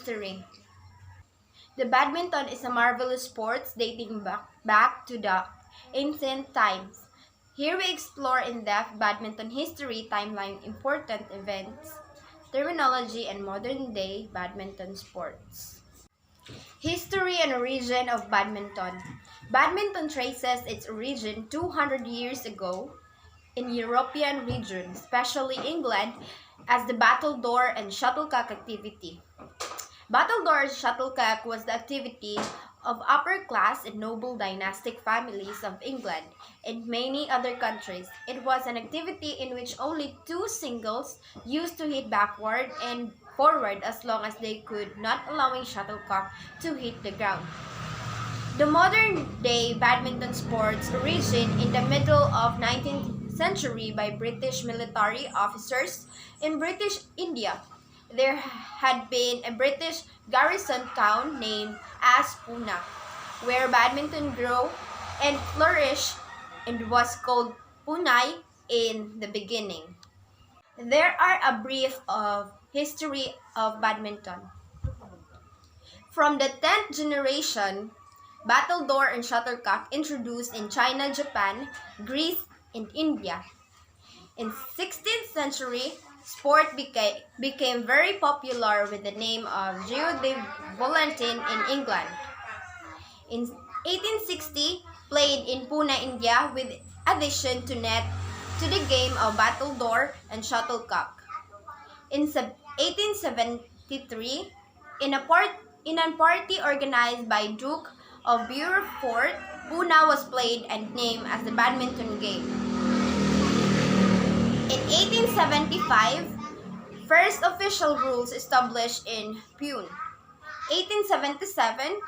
history. The badminton is a marvelous sport dating back to the ancient times. Here we explore in-depth badminton history, timeline, important events, terminology, and modern-day badminton sports. History and origin of badminton. Badminton traces its origin 200 years ago in European region, especially England, as the battledore and shuttlecock activity. Battledore shuttlecock was the activity of upper-class and noble dynastic families of England and many other countries. It was an activity in which only two singles used to hit backward and forward as long as they could, not allowing shuttlecock to hit the ground. The modern-day badminton sports origin in the middle of 19th century by British military officers in British India. There had been a British garrison town named as Pune, where badminton grew and flourished and was called Punai in the beginning. There are a brief of history of badminton. From the 10th generation, battledore and shuttlecock introduced in China, Japan, Greece, and India. In 16th century, sport became very popular with the name of Geo de Volantin in England. In 1860, played in Pune, India with addition to net to the game of battledore and shuttlecock. In 1873, in a party organized by Duke of Beaufort, Pune was played and named as the badminton game. In 1875, first official rules established in Pune. 1877,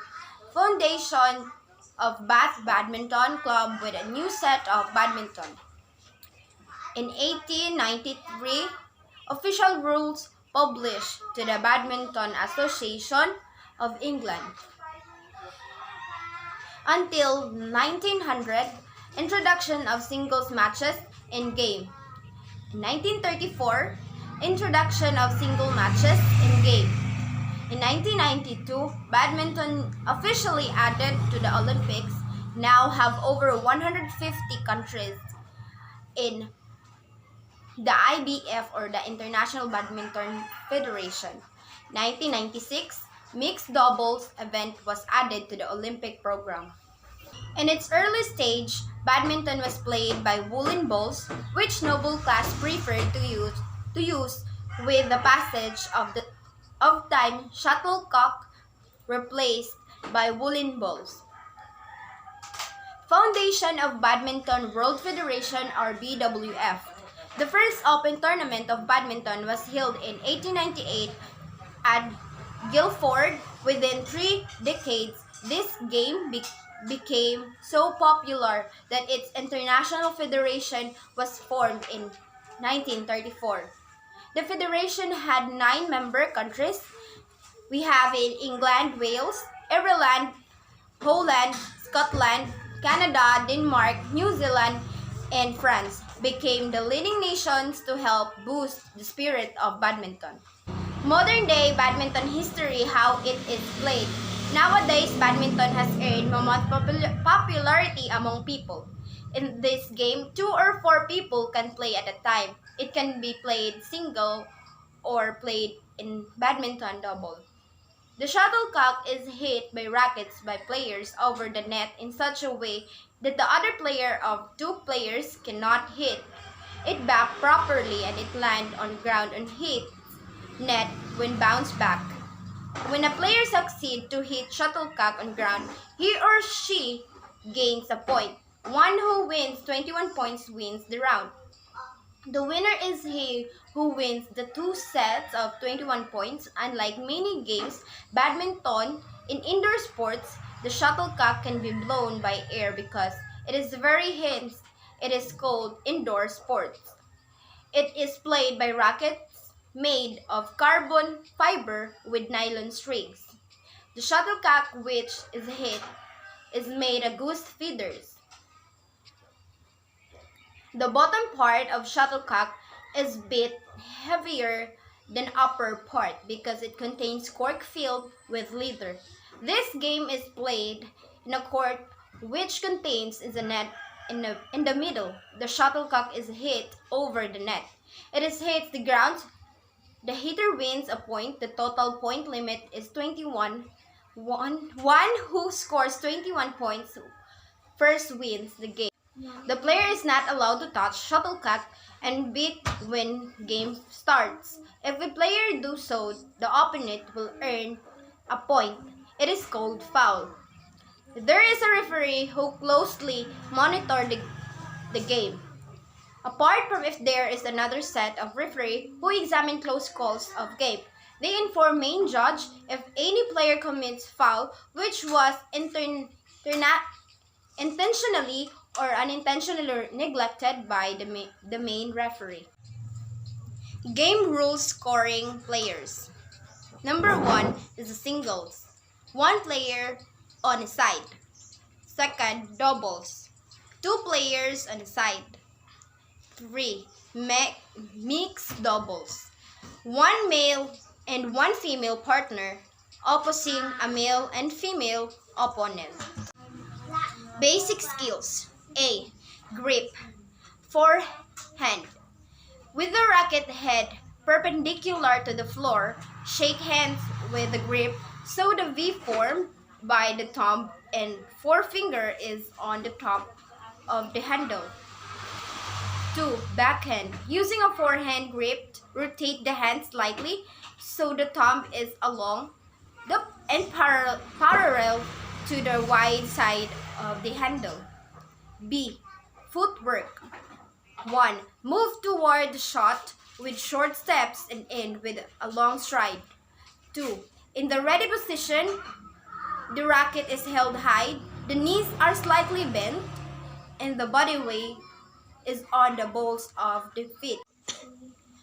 foundation of Bath Badminton Club with a new set of badminton. In 1893, official rules published to the Badminton Association of England. Until 1900, introduction of singles matches in game. In 1934, introduction of single matches in game. In 1992, badminton officially added to the Olympics, now have over 150 countries in the IBF or the International Badminton Federation. 1996, mixed doubles event was added to the Olympic program. In its early stage, badminton was played by woolen balls, which noble class preferred to use with the passage of time. Shuttlecock replaced by woolen balls. Foundation of Badminton World Federation or BWF. The first open tournament of badminton was held in 1898 at Guildford. Within 3 decades, this game became so popular that its international federation was formed in 1934. The federation had 9 member countries. We have in England, Wales, Ireland, Holland, Scotland, Canada, Denmark, New Zealand, and France became the leading nations to help boost the spirit of badminton. Modern day badminton history, how it is played. Nowadays, badminton has earned more popularity among people. In this game, 2 or 4 people can play at a time. It can be played single or played in badminton double. The shuttlecock is hit by rackets by players over the net in such a way that the other player of 2 players cannot hit it back properly and it lands on ground and hits net when bounced back. When a player succeeds to hit shuttlecock on ground, he or she gains a point. One who wins 21 points wins the round. The winner is he who wins the 2 sets of 21 points. Unlike many games, badminton, in indoor sports, the shuttlecock can be blown by air because it is very hence it is called indoor sports. It is played by rackets made of carbon fiber with nylon strings. The shuttlecock which is hit is made of goose feathers. The bottom part of shuttlecock is a bit heavier than upper part because it contains cork filled with leather. This game is played in a court which contains a net in the middle. The shuttlecock is hit over the net. It is hit the ground. The hitter wins a point. The total point limit is 21. One who scores 21 points first wins the game. The player is not allowed to touch shuttlecock and beat when game starts. If a player do so, the opponent will earn a point. It is called foul. There is a referee who closely monitors the game. Apart from if there is another set of referee who examine close calls of game, they inform main judge if any player commits foul which was intentionally or unintentionally neglected by the main referee. Game rules scoring players. Number 1 is a singles. One player on a side. Second, doubles. Two players on a side. 3. Mixed doubles. One male and one female partner opposing a male and female opponent. Basic skills. A. Grip. Forehand. With the racket head perpendicular to the floor, shake hands with the grip so the V formed by the thumb and forefinger is on the top of the handle. 2. Backhand. Using a forehand grip, rotate the hand slightly so the thumb is along and parallel to the wide side of the handle. B. Footwork. 1. Move toward the shot with short steps and end with a long stride. 2. In the ready position, the racket is held high, the knees are slightly bent, and the body weight is on the balls of the feet.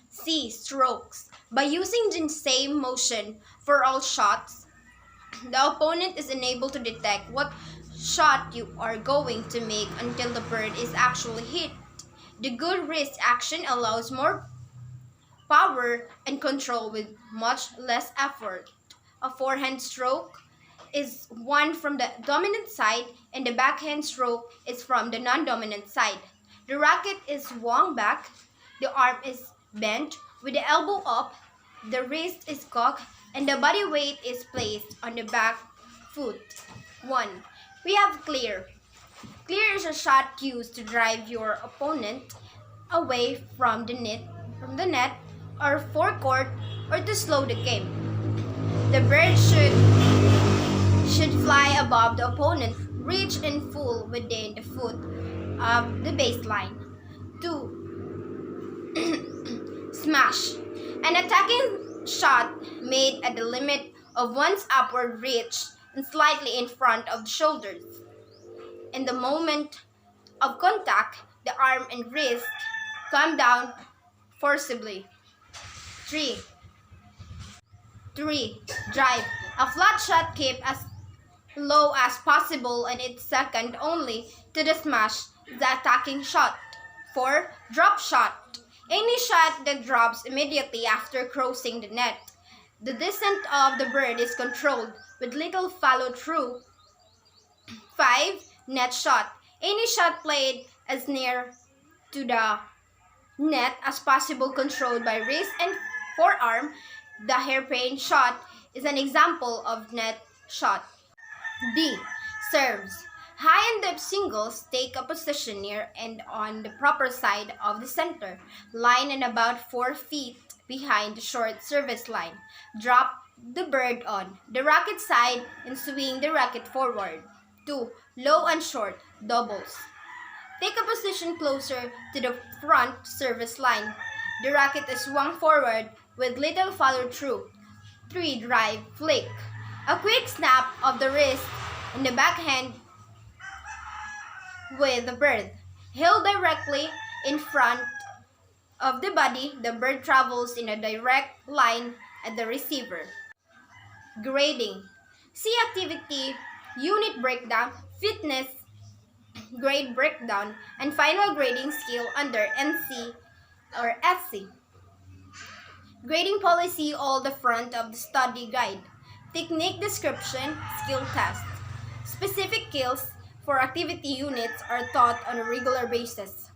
C. Strokes. By using the same motion for all shots, the opponent is unable to detect what shot you are going to make until the bird is actually hit. The good wrist action allows more power and control with much less effort. A forehand stroke is one from the dominant side and the backhand stroke is from the non-dominant side. The racket is swung back, the arm is bent with the elbow up, the wrist is cocked, and the body weight is placed on the back foot. 1. We have clear. Clear is a shot used to drive your opponent away from the net or forecourt or to slow the game. The bird should fly above the opponent, reach and full within the foot of the baseline. 2. Smash. An attacking shot made at the limit of one's upward reach and slightly in front of the shoulders. In the moment of contact, the arm and wrist come down forcibly. 3. Drive. A flat shot kept as low as possible and it's second only to the smash, the attacking shot. 4. Drop shot. Any shot that drops immediately after crossing the net. The descent of the bird is controlled with little follow-through. 5. Net shot. Any shot played as near to the net as possible, controlled by wrist and forearm. The hairpin shot is an example of net shot. D. Serves. High and depth singles take a position near and on the proper side of the center line and about 4 feet behind the short service line. Drop the bird on the racket side and swing the racket forward. 2. Low and short doubles. Take a position closer to the front service line. The racket is swung forward with little follow-through. 3. Drive flick. A quick snap of the wrist and the backhand with the bird. Held directly in front of the body, the bird travels in a direct line at the receiver. Grading. See activity, unit breakdown, fitness, grade breakdown, and final grading skill under NC or SC. Grading policy all the front of the study guide. Technique description, skill test. Specific skills for activity units are taught on a regular basis.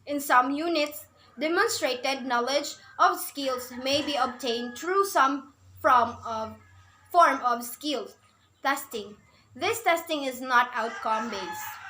In some units, demonstrated knowledge of skills may be obtained through some form of skills testing. This testing is not outcome based.